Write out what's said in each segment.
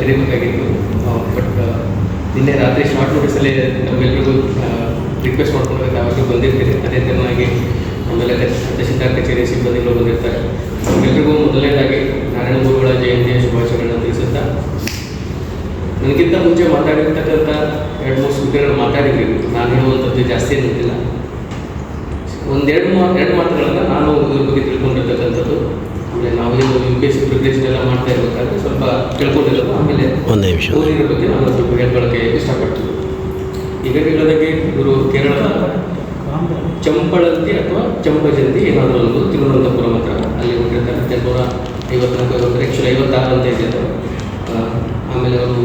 ಕರಿಬೇಕಾಗಿತ್ತು. But ನಿನ್ನೆ ರಾತ್ರಿ short ನೋಟಿಸಲ್ಲಿ ನಮಗೆಲ್ಲರಿಗೂ ರಿಕ್ವೆಸ್ಟ್ ಮಾಡ್ಕೊಳ್ಬೇಕು, ಅವಾಗ ಬಂದಿರ್ತೀರಿ. ಅದೇ ಥರನಾಗಿ ಆಮೇಲೆ ತಹಶೀಲ್ದಾರ್ ಕಚೇರಿ ಸಿಬ್ಬಂದಿಗಳು ಬಂದಿರ್ತಾರೆ. ನಮಗೆಲ್ಲರಿಗೂ ಮೊದಲನೇದಾಗಿ ನಾರಾಯಣ ಗುರುಗಳ ಜಯಂತಿಯ ಶುಭಾಶಯಗಳನ್ನು ತಿಳಿಸುತ್ತಾ, ನನಗಿಂತ ಮುಂಚೆ ಮಾತಾಡಿರ್ತಕ್ಕಂಥ 2-3 ಸ್ಪೀಕರ್ಗಳು ಮಾತಾಡಿದ್ವಿ. ನಾನು ಹೇಳುವಂಥದ್ದು ಜಾಸ್ತಿ ಏನಿಲ್ಲ. ಎರಡು ಮಾತುಗಳನ್ನು ನಾನು ಇದ್ರ ಬಗ್ಗೆ ತಿಳ್ಕೊಂಡಿರ್ತಕ್ಕಂಥದ್ದು. ಆಮೇಲೆ ನಾವು UPSC ಪ್ರಿಪ್ರೇಷನ್ ಎಲ್ಲ ಮಾಡ್ತಾ ಇರಬೇಕಾದ್ರೆ ಸ್ವಲ್ಪ ತಿಳ್ಕೊಂಡಿರೋದು. ಆಮೇಲೆ ಓದಿರೋ ಬಗ್ಗೆ ನಾನು ಸ್ವಲ್ಪ ಹೇಳ್ಕೊಳ್ಳೋಕ್ಕೆ ಇಷ್ಟಪಡ್ತೀನಿ. ಈಗ ಹೇಳೋದಕ್ಕೆ ಇವರು ಕೇರಳದ ಚಂಪಳಂತಿ ಅಥವಾ ಚಂಪಜಂತಿ ಏನಾದರೂ ಒಂದು ತಿರುವನಂತಪುರಂ ಹತ್ರ ಅಲ್ಲಿ ಹೊಂದಿರ್ತಾರೆ. 1954 ಆ್ಯಕ್ಚುಲಿ 56 ಅಂತ ಇದ್ದಿದ್ದು. ಆಮೇಲೆ ಅವರು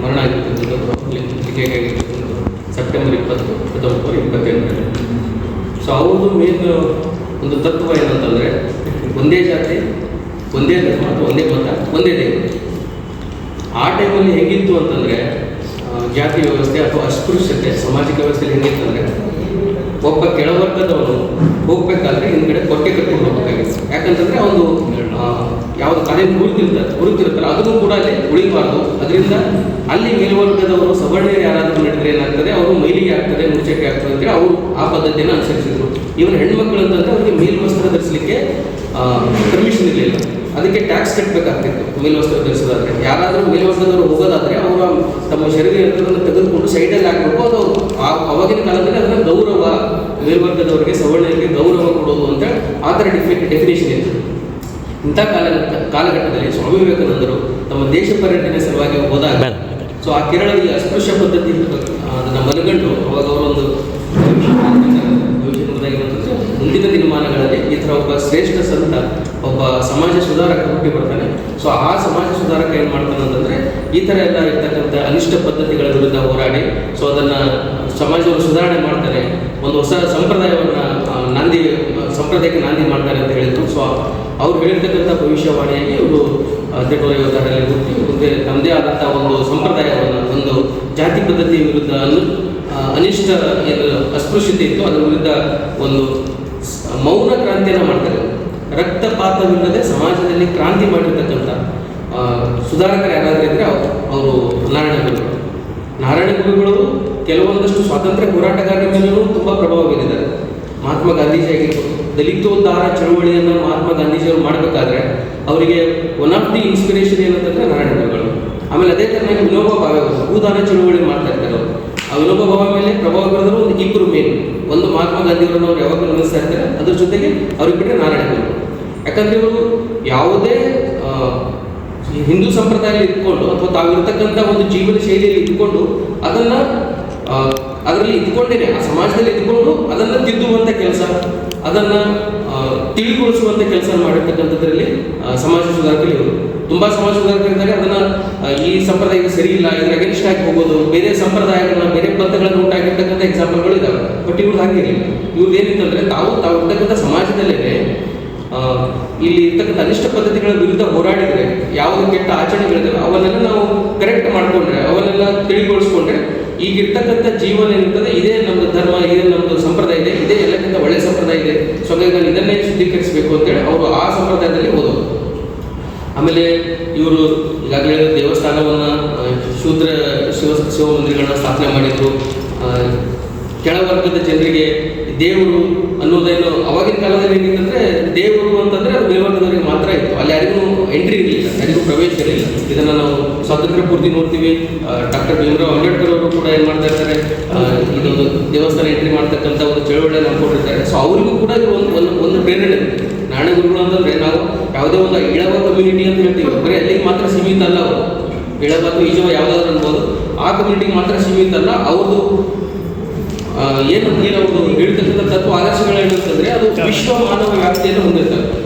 ಮರಣ ಆಗಿರ್ತಕ್ಕಂಥದ್ದು ಆಗಿರ್ತಕ್ಕಂಥದ್ದು ಸೆಪ್ಟೆಂಬರ್ 20, 1928. ಸೊ ಅವ್ರದ್ದು ಮೇನ್ ಒಂದು ತತ್ವ ಏನಂತಂದರೆ ಒಂದೇ ಜಾತಿ, ಒಂದೇ ಧರ್ಮ ಅಥವಾ ಒಂದೇ ಮತ, ಒಂದೇ ದೇವರು. ಆ ಟೈಮಲ್ಲಿ ಹೆಂಗಿತ್ತು ಅಂತಂದರೆ ಜಾತಿ ವ್ಯವಸ್ಥೆ ಅಥವಾ ಅಸ್ಪೃಶ್ಯತೆ ಸಾಮಾಜಿಕ ವ್ಯವಸ್ಥೆಯಲ್ಲಿ ಹೆಂಗಿತ್ತು ಅಂದರೆ ಒಬ್ಬ ಕೆಳವರ್ಗದವನು ಹೋಗ್ಬೇಕಾದ್ರೆ ಹಿಂದ್ಗಡೆ ಕೊಕ್ಕೆ ಕಟ್ಕೊಂಡು ಹೋಗ್ಬೇಕಾಗಿತ್ತು. ಯಾಕಂತಂದರೆ ಅವನು ಯಾವುದು ಕಾರ್ಯ ಹುಡುಕ್ತಿರ್ತಾರೆ ಅದನ್ನು ಕೂಡ ಅಲ್ಲಿ ಉಳಿಬಾರ್ದು. ಅದರಿಂದ ಅಲ್ಲಿ ಮೇಲ್ವರ್ಗದವರು ಸವರ್ಣೀಯರು ಯಾರಾದರೂ ನಡೆದರೆ ಏನಾಗ್ತದೆ, ಅವರು ಮೈಲಿಗೆ ಆಗ್ತದೆ, ಮುಚ್ಚಕ್ಕೆ ಆಗ್ತದೆ ಅಂತೇಳಿ ಅವರು ಆ ಪದ್ಧತಿಯನ್ನು ಅನುಸರಿಸಿದ್ರು. ಇವನು ಹೆಣ್ಮಕ್ಳು ಅಂತಂದರೆ ಅವರಿಗೆ ಮೇಲ್ವಸ್ತ್ರ ಧರಿಸಲಿಕ್ಕೆ ಪರ್ಮಿಷನ್ ಇರಲಿಲ್ಲ. ಅದಕ್ಕೆ ಟ್ಯಾಕ್ಸ್ ಕಟ್ಟಬೇಕಾಗ್ತಿತ್ತು ಮೇಲ್ವಸ್ತ್ರ ಧರಿಸೋದಾದರೆ. ಯಾರಾದರೂ ಮೇಲ್ವರ್ಗದವರು ಹೋಗೋದಾದರೆ ಅವರು ತಮ್ಮ ಶರೀರ ಯಂತ್ರವನ್ನು ತೆಗೆದುಕೊಂಡು ಸೈಡಲ್ಲಿ ಹಾಕಬೇಕು. ಅದು ಅವಾಗಿನ ಕಾಲದಲ್ಲಿ ಅದನ್ನು ಗೌರವ, ಮೇಲ್ವರ್ಗದವರಿಗೆ ಸವರ್ಣರಿಗೆ ಗೌರವ ಕೊಡೋದು ಅಂತ ಆ ಥರ ಡೆಫಿನೇಷನ್ ಇತ್ತು. ಇಂಥ ಕಾಲಘಟ್ಟದಲ್ಲಿ ಸ್ವಾಮಿ ವಿವೇಕಾನಂದರು ತಮ್ಮ ದೇಶ ಪರ್ಯಟನೆ ಸಲುವಾಗಿ ಹೋದಾಗ ಸೊ ಆ ಕೇರಳದಲ್ಲಿ ಅಸ್ಪೃಶ್ಯ ಪದ್ಧತಿ ಅದನ್ನು ಮನಗಂಡು ಅವಾಗ ಅವರೊಂದು ಮುಂದಿನ ದಿನಮಾನಗಳಲ್ಲಿ ಈ ಥರ ಒಬ್ಬ ಶ್ರೇಷ್ಠ ಸಂತ, ಒಬ್ಬ ಸಮಾಜ ಸುಧಾರಕ ಹುಟ್ಟಿ ಬರ್ತಾನೆ. ಸೊ ಆ ಸಮಾಜ ಸುಧಾರಕ ಏನು ಮಾಡ್ತಾನೆ ಅಂತಂದರೆ ಈ ಥರ ಎಲ್ಲ ಇರ್ತಕ್ಕಂಥ ಅನಿಷ್ಟ ಪದ್ಧತಿಗಳ ವಿರುದ್ಧ ಹೋರಾಡಿ ಸೊ ಅದನ್ನು ಸಮಾಜವನ್ನು ಸುಧಾರಣೆ ಮಾಡ್ತಾನೆ. ಒಂದು ಹೊಸ ಸಂಪ್ರದಾಯವನ್ನು ಸಂಪ್ರದಾಯಕ್ಕೆ ನಾಂದಿ ಮಾಡ್ತಾರೆ ಅಂತ ಹೇಳಿದ್ರು. ಸೊ ಅವ್ರು ಹೇಳಿರ್ತಕ್ಕಂಥ ಭವಿಷ್ಯವಾಣಿಯಾಗಿ ಇವರು 1856ರಲ್ಲಿ ಹುಟ್ಟಿ ಮುಂದೆ ತಮ್ಮದೇ ಆದಂಥ ಒಂದು ಸಂಪ್ರದಾಯವನ್ನು, ಒಂದು ಜಾತಿ ಪದ್ಧತಿಯ ವಿರುದ್ಧ ಅನಿಷ್ಟ ಏನು ಅಸ್ಪೃಶ್ಯತೆ ಇತ್ತು ಅದರ ವಿರುದ್ಧ ಒಂದು ಮೌನ ಕ್ರಾಂತಿಯನ್ನು ಮಾಡ್ತಾರೆ. ರಕ್ತಪಾತವಿಲ್ಲದೆ ಸಮಾಜದಲ್ಲಿ ಕ್ರಾಂತಿ ಮಾಡಿರ್ತಕ್ಕಂಥ ಸುಧಾರಕರು ಯಾರಾದರೂ ಇದ್ದರೆ ಅವರು ನಾರಾಯಣ ಗುರುಗಳು ಕೆಲವೊಂದಷ್ಟು ಸ್ವಾತಂತ್ರ್ಯ ಹೋರಾಟಗಾರರ ಮೇಲೂ ತುಂಬ ಪ್ರಭಾವ ಬೀರಿದ್ದಾರೆ. ಮಹಾತ್ಮ ಗಾಂಧೀಜಿ ಆಗಿರ್ಬೋದು, ದಲಿತೋದ್ಧಾರ ಚಳುವಳಿಯನ್ನು ಮಹಾತ್ಮ ಗಾಂಧೀಜಿಯವರು ಮಾಡಬೇಕಾದ್ರೆ ಅವರಿಗೆ ಒನ್ ಆಫ್ ದಿ ಇನ್ಸ್ಪಿರೇಷನ್ ಏನಂತಂದರೆ ನಾರಾಯಣ ಗುರುಗಳು. ಆಮೇಲೆ ಅದೇ ಥರನಾಗಿ ವಿನೋಬಾ ಭಾವೆ ಅವರು ಭೂದಾನ ಚಳುವಳಿ ಮಾಡ್ತಾ ಇರ್ತಾರೆ. ಅವರು ಆ ವಿನೋಬಾ ಭಾವೆ ಮೇಲೆ ಪ್ರಭಾವ ಬೀರಿದ್ರು ಒಂದು ಇಬ್ಬರು ಮೇನ್, ಒಂದು ಮಹಾತ್ಮ ಗಾಂಧಿಯವರನ್ನು ಅವ್ರು ಯಾವಾಗಲೂ ನೆನೆಸ್ತಾ ಇರ್ತಾರೆ. ಅದ್ರ ಜೊತೆಗೆ ಅವ್ರಿಗೆ ಬಿಟ್ಟರೆ ನಾರಾಯಣ ಗುರುಗಳು. ಯಾಕಂದರೆ ಇವರು ಯಾವುದೇ ಹಿಂದೂ ಸಂಪ್ರದಾಯದಲ್ಲಿ ಇಟ್ಕೊಂಡು ಅಥವಾ ತಾವಿರತಕ್ಕಂಥ ಒಂದು ಜೀವನ ಶೈಲಿಯಲ್ಲಿ ಇಟ್ಕೊಂಡು ಅದನ್ನು ಅದರಲ್ಲಿ ಇದ್ಕೊಂಡೇನೆ ಆ ಸಮಾಜದಲ್ಲಿ ಇದ್ಕೊಂಡು ಅದನ್ನು ತಿದ್ದುವಂಥ ಕೆಲಸ, ಅದನ್ನು ತಿಳಿಗೊಳಿಸುವಂಥ ಕೆಲಸ ಮಾಡಿರ್ತಕ್ಕಂಥದ್ರಲ್ಲಿ ಸಮಾಜ ಸುಧಾರಕರು ಇವರು. ತುಂಬ ಸಮಾಜ ಸುಧಾರಕರಿದ್ದಾರೆ. ಅದನ್ನು ಈ ಸಂಪ್ರದಾಯಕ್ಕೆ ಸರಿ ಇಲ್ಲ, ಇದರ ಅಗೇನ್ಸ್ಟ್ ಆಗಿ ಹೋಗೋದು, ಬೇರೆ ಸಂಪ್ರದಾಯಗಳನ್ನ, ಬೇರೆ ಪಂಥಗಳನ್ನು ಉಂಟಾಗಿರ್ತಕ್ಕಂಥ ಎಕ್ಸಾಂಪಲ್ಗಳು ಇದ್ದಾವೆ. ಬಟ್ ಇವ್ರದ್ದು ಹಾಗಿರಲಿಲ್ಲ. ಇವ್ರದ್ದು ಏನಿತ್ತಂದರೆ ತಾವು ಇರ್ತಕ್ಕಂಥ ಸಮಾಜದಲ್ಲೇ ಇಲ್ಲಿ ಇರ್ತಕ್ಕಂಥ ಅನಿಷ್ಟ ಪದ್ಧತಿಗಳ ವಿರುದ್ಧ ಹೋರಾಡಿದರೆ ಯಾವುದೇ ಕೆಟ್ಟ ಆಚರಣೆಗಳಿದ್ದಾವೆ ಅವನ್ನೆಲ್ಲ ನಾವು ಕರೆಕ್ಟ್ ಮಾಡಿಕೊಂಡ್ರೆ, ಅವನ್ನೆಲ್ಲ ತಿಳಿಗೊಳಿಸ್ಕೊಂಡ್ರೆ ಈಗಿರ್ತಕ್ಕಂಥ ಜೀವನ ಏನಿರ್ತದೆ, ಇದೇ ನಮ್ಮದು ಧರ್ಮ, ಇದೇ ನಮ್ಮದು ಸಂಪ್ರದಾಯ ಇದೆ, ಇದೇ ಎಲ್ಲಕ್ಕಿಂತ ಒಳ್ಳೆಯ ಸಂಪ್ರದಾಯ ಇದೆ. ಸೊ ಹಾಗಾಗಿ ಇದನ್ನೇ ಶುದ್ಧೀಕರಿಸಬೇಕು ಅಂತೇಳಿ ಅವರು ಆ ಸಂಪ್ರದಾಯದಲ್ಲಿ ಓದೋದು. ಆಮೇಲೆ ಇವರು ಈಗಾಗಲೇ ದೇವಸ್ಥಾನವನ್ನು ಶಿವ ಮಂದಿರಗಳನ್ನ ಸ್ಥಾಪನೆ ಮಾಡಿದರು. ಕೆಳವರ್ಗದ ಜನರಿಗೆ ದೇವರು ಅನ್ನೋದೇನು ಅವಾಗಿನ ಕಾಲದಲ್ಲಿ ಏನಿತ್ತಂದರೆ ದೇವರು ಅಂತಂದರೆ ಅದು ಮೇಲ್ವರ್ಗದವರಿಗೆ ಮಾತ್ರ ಇತ್ತು. ಅಲ್ಲಿ ಯಾರಿಗೂ ಎಂಟ್ರಿ ಇರಲಿಲ್ಲ, ಯಾರಿಗೂ ಪ್ರವೇಶ ಇರಲಿಲ್ಲ. ಇದನ್ನು ನಾವು ಸ್ವಾತಂತ್ರ್ಯ ಪೂರ್ತಿ ನೋಡ್ತೀವಿ. ಡಾಕ್ಟರ್ ಭೀಮರಾವ್ ಅಂಬೇಡ್ಕರ್ ಅವರು ಕೂಡ ಏನು ಮಾಡ್ತಾ ಇರ್ತಾರೆ, ಇದೊಂದು ದೇವಸ್ಥಾನ ಎಂಟ್ರಿ ಮಾಡ್ತಕ್ಕಂಥ ಒಂದು ಚಳವಳಿಯನ್ನು ಹಾಕೊಂಡಿರ್ತಾರೆ. ಸೊ ಅವರಿಗೂ ಕೂಡ ಇದು ಒಂದು ಪ್ರೇರಣೆ. ನಾರಾಯಣ ಗುರುಗಳು ಅಂತಂದರೆ ನಾವು ಯಾವುದೇ ಒಂದು ಇಳವ ಕಮ್ಯುನಿಟಿ ಅಂತ ಹೇಳ್ತೀವಿ, ಬರೀ ಅಲ್ಲಿಗೆ ಮಾತ್ರ ಸೀಮಿತ ಅಲ್ಲ. ಅವರು ಇಳವ ಅಥವಾ ಈಜವ ಯಾವುದಾದ್ರೂ ಅನ್ಬೋದು, ಆ ಕಮ್ಯುನಿಟಿಗೆ ಮಾತ್ರ ಸೀಮಿತ ಅಲ್ಲ. ಅವ್ರದ್ದು ಏನು ಹೇಳ್ತಕ್ಕಂಥ ತತ್ವ ಆದರ್ಶಗಳೇನಂತಂದರೆ ಅದು ವಿಶ್ವ ಮಾನವ ವ್ಯಾಪ್ತಿಯನ್ನು ಹೊಂದಿರ್ತವೆ.